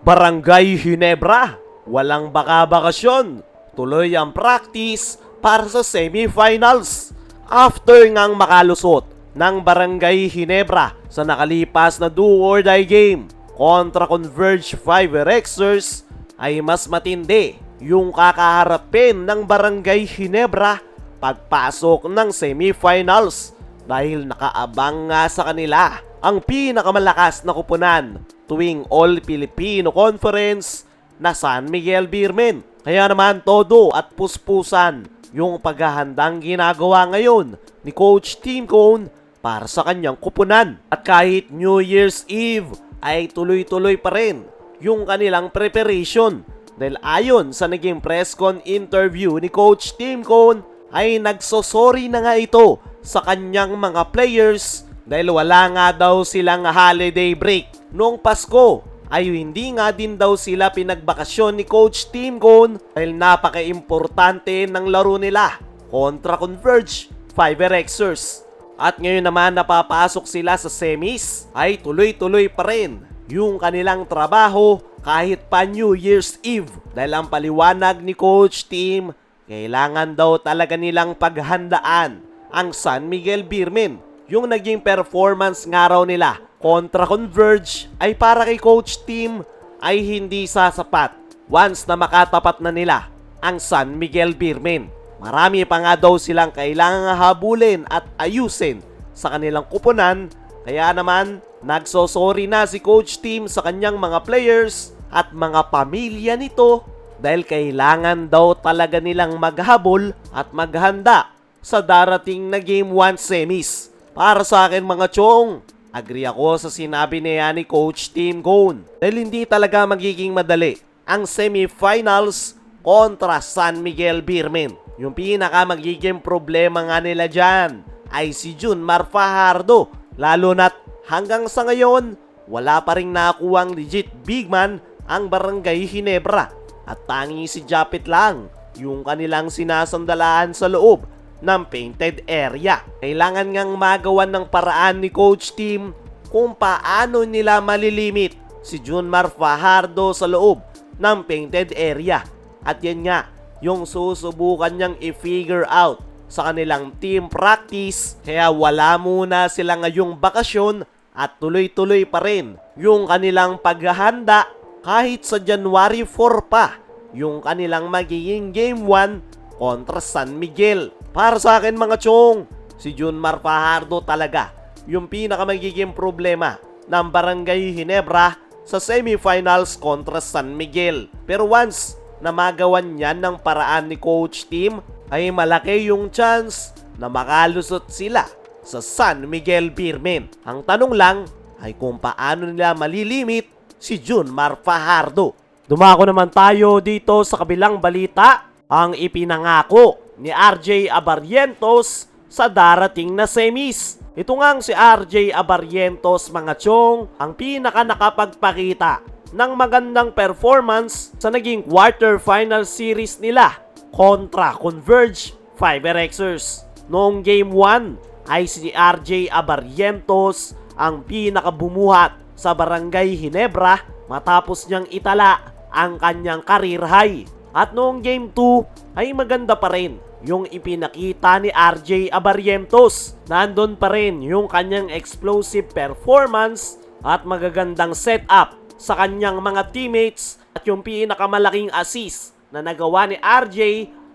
Barangay Ginebra, walang baka-bakasyon. Tuloy ang practice para sa semifinals. After ngang makalusot ng Barangay Ginebra sa nakalipas na do-or-die game kontra Converge 5 Rexers, ay mas matindi yung kakaharapin ng Barangay Ginebra pagpasok ng semifinals dahil nakaabang nga sa kanila ang pinakamalakas na kupunan tuwing All-Filipino Conference na San Miguel Beermen. Kaya naman todo at puspusan yung paghahandang ginagawa ngayon ni Coach Tim Cone para sa kanyang kupunan. At kahit New Year's Eve ay tuloy-tuloy pa rin yung kanilang preparation dahil ayon sa naging press con interview ni Coach Tim Cone ay nagsosorry na nga ito sa kanyang mga players dahil wala nga daw silang holiday break. Noong Pasko ay hindi nga din daw sila pinagbakasyon ni Coach Tim Cone dahil napaka-importante ng laro nila kontra Converge 5 Rexers. At ngayon naman napapasok sila sa semis ay tuloy-tuloy pa rin yung kanilang trabaho kahit pa New Year's Eve dahil ang paliwanag ni Coach Tim, kailangan daw talaga nilang paghandaan ang San Miguel Beermen. Yung naging performance nga raw nila kontra Converge ay para kay Coach Tim ay hindi sasapat once na makatapat na nila ang San Miguel Beermen. Marami pa nga daw silang kailangang habulin at ayusin sa kanilang kupunan, kaya naman nagsosorry na si Coach Tim sa kanyang mga players at mga pamilya nito dahil kailangan daw talaga nilang maghabol at maghanda sa darating na Game 1 semis. Para sa akin mga chong, agree ako sa sinabi niya ni Coach Tim Cone dahil hindi talaga magiging madali ang semifinals kontra San Miguel Beermen. Yung pinaka magiging problema nga nila dyan ay si Junmar Fajardo, lalo na't hanggang sa ngayon wala pa rin nakuhang legit big man ang Barangay Ginebra at tanging si Japit lang yung kanilang sinasandalaan sa loob ng painted area. Kailangan ngang magawan ng paraan ni Coach Tim kung paano nila malilimit si Junmar Fajardo sa loob ng painted area. At yan nga, yung susubukan niyang i-figure out sa kanilang team practice. Kaya wala muna sila ngayong bakasyon at tuloy-tuloy pa rin yung kanilang paghahanda kahit sa January 4 pa yung kanilang magiging Game 1 kontra San Miguel. Para sa akin mga chong, si Junmar Fajardo talaga yung pinaka magiging problema ng Barangay Ginebra sa semifinals kontra San Miguel. Pero once na magawan niyan ng paraan ni Coach Tim, ay malaki yung chance na makalusot sila sa San Miguel Beermen. Ang tanong lang ay kung paano nila malilimit si Junmar Fajardo. Dumako naman tayo dito sa kabilang balita, ang ipinangako ni RJ Abarrientos sa darating na semis. Ito ngang si RJ Abarrientos mga chong ang pinaka nakapagpakita ng magandang performance sa naging quarterfinal series nila kontra Converge 5 Rexers. Noong Game 1 ay si RJ Abarrientos ang pinakabumuhat sa Barangay Ginebra matapos niyang itala ang kanyang career high. At noong Game 2 ay maganda pa rin yung ipinakita ni RJ Abarrientos. Nandun pa rin yung kanyang explosive performance at magagandang setup sa kanyang mga teammates. At yung pinakamalaking assist na nagawa ni RJ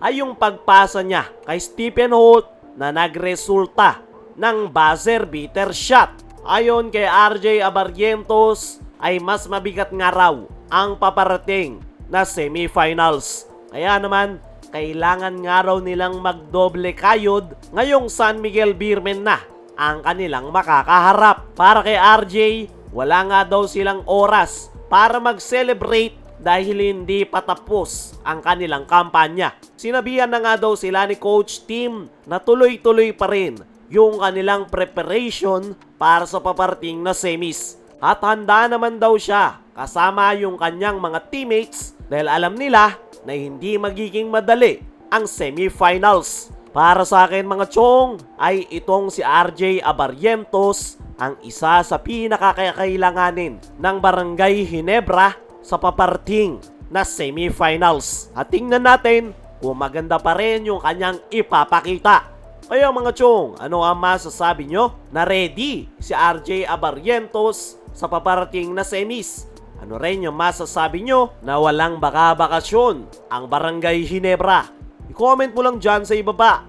ay yung pagpasa niya kay Stephen Holt na nagresulta ng buzzer beater shot. Ayon kay RJ Abarrientos ay mas mabigat nga raw ang paparating na semifinals. Kaya naman, kailangan nga raw nilang magdoble kayod ngayong San Miguel Beermen na ang kanilang makakaharap. Para kay RJ, wala nga daw silang oras para mag-celebrate dahil hindi pa tapos ang kanilang kampanya. Sinabihan na nga daw sila ni Coach Tim na tuloy-tuloy pa rin yung kanilang preparation para sa paparting na semis. At handa naman daw siya kasama yung kanyang mga teammates dahil alam nila na hindi magiging madali ang semifinals. Para sa akin mga chong ay itong si RJ Abarrientos ang isa sa pinakakailanganin ng Barangay Ginebra sa paparting na semifinals. At tingnan natin kung maganda pa rin yung kanyang ipapakita. Kaya mga chong, ano ang masasabi nyo na ready si RJ Abarrientos sa paparating na semis? Ano rin yung masasabi nyo na walang baka-bakasyon ang Barangay Ginebra? I-comment mo lang dyan sa ibaba.